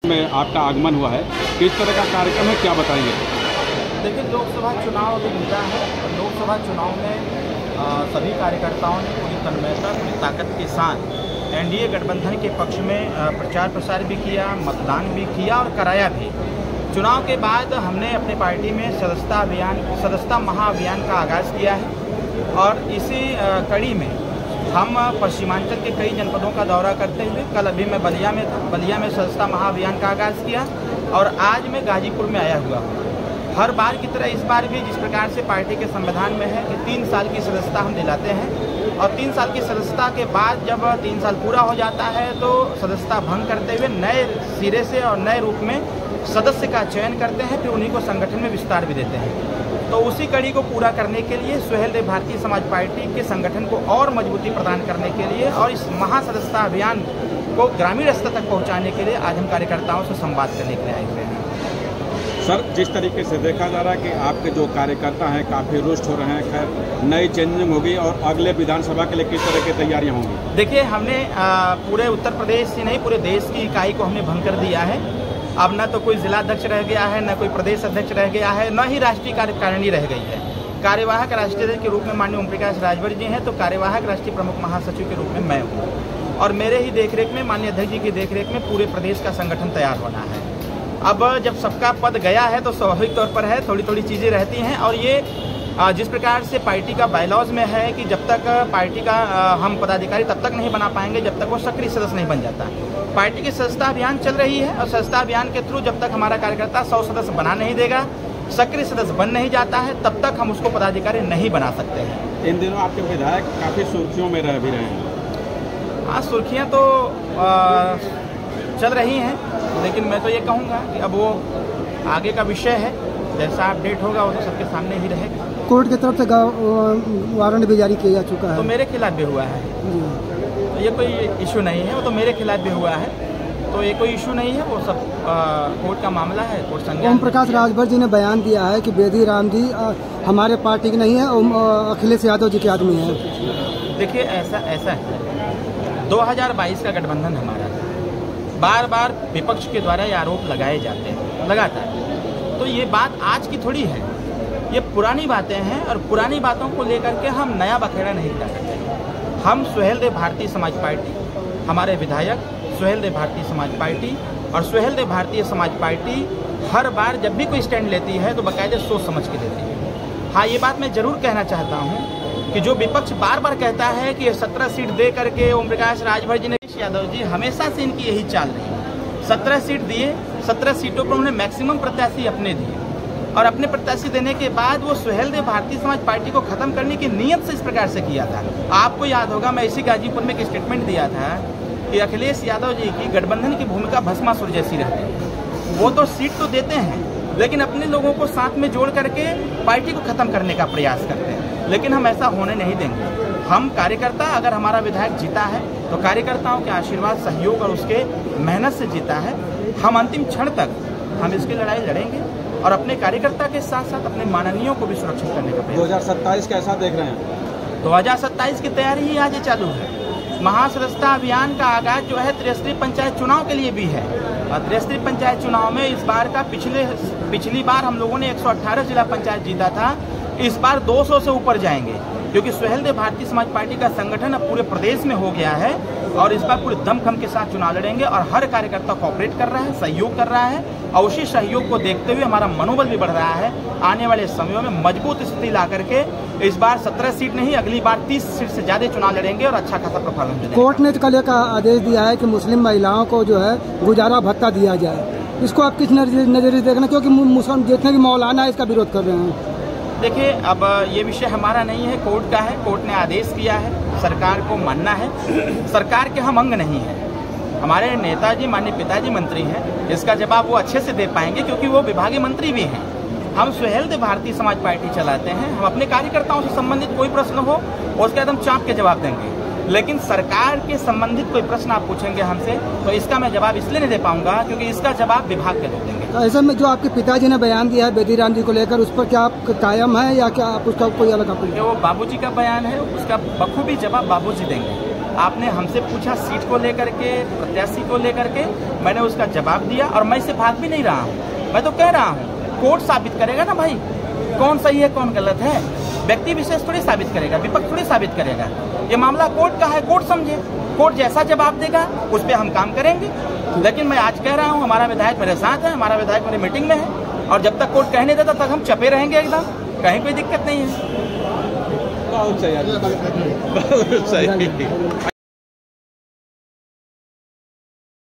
में आपका आगमन हुआ है, किस तरह का कार्यक्रम है, क्या बताएंगे? देखिए, लोकसभा चुनाव अभी बीता है और लोकसभा चुनाव में सभी कार्यकर्ताओं ने पूरी तन्मयता, पूरी ताकत के साथ एनडीए गठबंधन के पक्ष में प्रचार प्रसार भी किया, मतदान भी किया और कराया भी। चुनाव के बाद हमने अपनी पार्टी में सदस्यता महाअभियान का आगाज़ किया है और इसी कड़ी में हम पश्चिमांचल के कई जनपदों का दौरा करते हुए कल अभी मैं बलिया में था। बलिया में सदस्यता महाअभियान का आगाज़ किया और आज मैं गाजीपुर में आया हुआ हूँ। हर बार की तरह इस बार भी जिस प्रकार से पार्टी के संविधान में है कि 3 साल की सदस्यता हम दिलाते हैं और 3 साल की सदस्यता के बाद जब 3 साल पूरा हो जाता है तो सदस्यता भंग करते हुए नए सिरे से और नए रूप में सदस्य का चयन करते हैं, फिर उन्हीं को संगठन में विस्तार भी देते हैं। तो उसी कड़ी को पूरा करने के लिए सुहेलदेव भारतीय समाज पार्टी के संगठन को और मजबूती प्रदान करने के लिए और इस महासदस्यता अभियान को ग्रामीण स्तर तक पहुंचाने के लिए आज हम कार्यकर्ताओं से संवाद करने के लिए आए हुए हैं। सर, जिस तरीके से देखा जा रहा है कि आपके जो कार्यकर्ता हैं काफ़ी रुष्ट हो रहे हैं, खैर नई चेंजिंग होगी और अगले विधानसभा के लिए किस तरह की तैयारियाँ होंगी? देखिए, हमने पूरे उत्तर प्रदेश ही नहीं पूरे देश की इकाई को हमने भंग कर दिया है। अब न तो कोई जिलाध्यक्ष रह गया है, न कोई प्रदेश अध्यक्ष रह गया है, न ही राष्ट्रीय कार्यकारिणी रह गई है। कार्यवाहक राष्ट्रीय अध्यक्ष के रूप में माननीय ओम प्रकाश राजभर जी हैं, तो कार्यवाहक राष्ट्रीय प्रमुख महासचिव के रूप में मैं हूँ और मेरे ही देखरेख में, माननीय अध्यक्ष जी की देखरेख में पूरे प्रदेश का संगठन तैयार होना है। अब जब सबका पद गया है तो स्वाभाविक तौर पर है थोड़ी थोड़ी चीज़ें रहती हैं और ये जिस प्रकार से पार्टी का बायलॉज में है कि जब तक पार्टी का हम पदाधिकारी तब तक नहीं बना पाएंगे जब तक वो सक्रिय सदस्य नहीं बन जाता। पार्टी की सदस्यता अभियान चल रही है और सदस्यता अभियान के थ्रू जब तक हमारा कार्यकर्ता 100 सदस्य बना नहीं देगा, सक्रिय सदस्य बन नहीं जाता है, तब तक हम उसको पदाधिकारी नहीं बना सकते हैं। इन दिनों आपके विधायक काफ़ी सुर्खियों में रह भी रहे हैं। हाँ, सुर्खियाँ तो चल रही हैं, लेकिन मैं तो ये कहूँगा कि अब वो आगे का विषय है, जैसा अपडेट होगा वो तो सबके सामने ही रहेगा। कोर्ट की तरफ से वारंट भी जारी किया जा चुका है, तो मेरे खिलाफ भी हुआ है, तो ये कोई इशू नहीं है। वो तो मेरे खिलाफ भी हुआ है, तो ये कोई इशू नहीं है। वो सब कोर्ट का मामला है, कोर्ट संज्ञान। ओम प्रकाश राजभर जी ने बयान दिया है कि बेदी राम जी हमारे पार्टी की नहीं है, अखिलेश यादव जी के आदमी है। देखिए, ऐसा है 2022 का गठबंधन हमारा है, बार बार विपक्ष के द्वारा ये आरोप लगाए जाते हैं लगातार। तो ये बात आज की थोड़ी है, ये पुरानी बातें हैं और पुरानी बातों को लेकर के हम नया बखेड़ा नहीं कर सकते। हम सुहेलदेव भारतीय समाज पार्टी, हमारे विधायक सुहेलदेव भारतीय समाज पार्टी और सुहेलदेव भारतीय समाज पार्टी हर बार जब भी कोई स्टैंड लेती है तो बाकायदे सोच समझ के लेती है। हाँ, ये बात मैं जरूर कहना चाहता हूँ कि जो विपक्ष बार बार कहता है कि 17 सीट दे करके ओम प्रकाश राजभर जी ने, यादव जी हमेशा से इनकी यही चाल रही। 17 सीट दिए, 17 सीटों पर उन्होंने मैक्सिमम प्रत्याशी अपने दिए और अपने प्रत्याशी देने के बाद वो सुहेलदेव भारतीय समाज पार्टी को खत्म करने की नीयत से इस प्रकार से किया था। आपको याद होगा, मैं इसी गाजीपुर में एक स्टेटमेंट दिया था कि अखिलेश यादव जी की गठबंधन की भूमिका भस्मासुर जैसी रहती है। वो तो सीट तो देते हैं, लेकिन अपने लोगों को साथ में जोड़ करके पार्टी को खत्म करने का प्रयास करते हैं, लेकिन हम ऐसा होने नहीं देंगे। हम कार्यकर्ता, अगर हमारा विधायक जीता है तो कार्यकर्ताओं के आशीर्वाद, सहयोग और उसके मेहनत से जीता है। हम अंतिम क्षण तक हम इसकी लड़ाई लड़ेंगे और अपने कार्यकर्ता के साथ साथ अपने माननीयों को भी सुरक्षित करने का प्रयास। 2027 कैसा देख रहे हैं? 2027 की तैयारी ही आज चालू है। महासदस्यता अभियान का आगाज जो है त्रिस्तरीय पंचायत चुनाव के लिए भी है और त्रिस्तरीय पंचायत चुनाव में इस बार का पिछली बार हम लोगों ने 118 जिला पंचायत जीता था, इस बार 200 से ऊपर जाएंगे, क्योंकि सुहेलदेव भारतीय समाज पार्टी का संगठन अब पूरे प्रदेश में हो गया है और इस बार पूरे दमखम के साथ चुनाव लड़ेंगे और हर कार्यकर्ता कोऑपरेट कर रहा है, सहयोग कर रहा है और उसी सहयोग को देखते हुए हमारा मनोबल भी बढ़ रहा है। आने वाले समयों में मजबूत स्थिति ला करके इस बार 17 सीट नहीं, अगली बार 30 सीट से ज्यादा चुनाव लड़ेंगे और अच्छा खासा परफॉर्मेंस देंगे। कोर्ट ने कल एक आदेश दिया है कि मुस्लिम महिलाओं को जो है गुजारा भत्ता दिया जाए, इसको आप किस नजरिए देखना, क्योंकि मुसलमान जितने भी मौलाना है इसका विरोध कर रहे हैं? देखिए, अब ये विषय हमारा नहीं है, कोर्ट का है। कोर्ट ने आदेश किया है, सरकार को मानना है। सरकार के हम अंग नहीं हैं, हमारे नेताजी माननीय पिताजी मंत्री हैं, इसका जवाब वो अच्छे से दे पाएंगे क्योंकि वो विभागीय मंत्री भी हैं। हम सुहेलदेव भारतीय समाज पार्टी चलाते हैं, हम अपने कार्यकर्ताओं से संबंधित कोई प्रश्न हो उसके एकदम चाप के जवाब देंगे, लेकिन सरकार के संबंधित कोई प्रश्न आप पूछेंगे हमसे तो इसका मैं जवाब इसलिए नहीं दे पाऊंगा क्योंकि इसका जवाब विभाग के लोग देंगे। तो ऐसे में जो आपके पिताजी ने बयान दिया है बेदी राम जी को लेकर, उस पर क्या आप कायम है या क्या आप उसका कोई अलग? वो बाबूजी का बयान है, उसका बखूबी जवाब बाबूजी देंगे। आपने हमसे पूछा सीट को लेकर के, प्रत्याशी को लेकर के, मैंने उसका जवाब दिया और मैं इससे भाग भी नहीं रहा हूँ। मैं तो कह रहा हूँ कोर्ट साबित करेगा ना भाई, कौन सही है कौन गलत है। व्यक्ति विशेष थोड़ी साबित करेगा, विपक्ष थोड़ी साबित करेगा। ये मामला कोर्ट का है, कोर्ट समझे, कोर्ट जैसा जवाब देगा उस पर हम काम करेंगे। लेकिन मैं आज कह रहा हूँ हमारा विधायक मेरे साथ है, हमारा विधायक मेरी मीटिंग में है और जब तक कोर्ट कहने देता तक हम चपे रहेंगे एकदम, कहीं कोई दिक्कत नहीं है। बहुत सही, बहुत सही।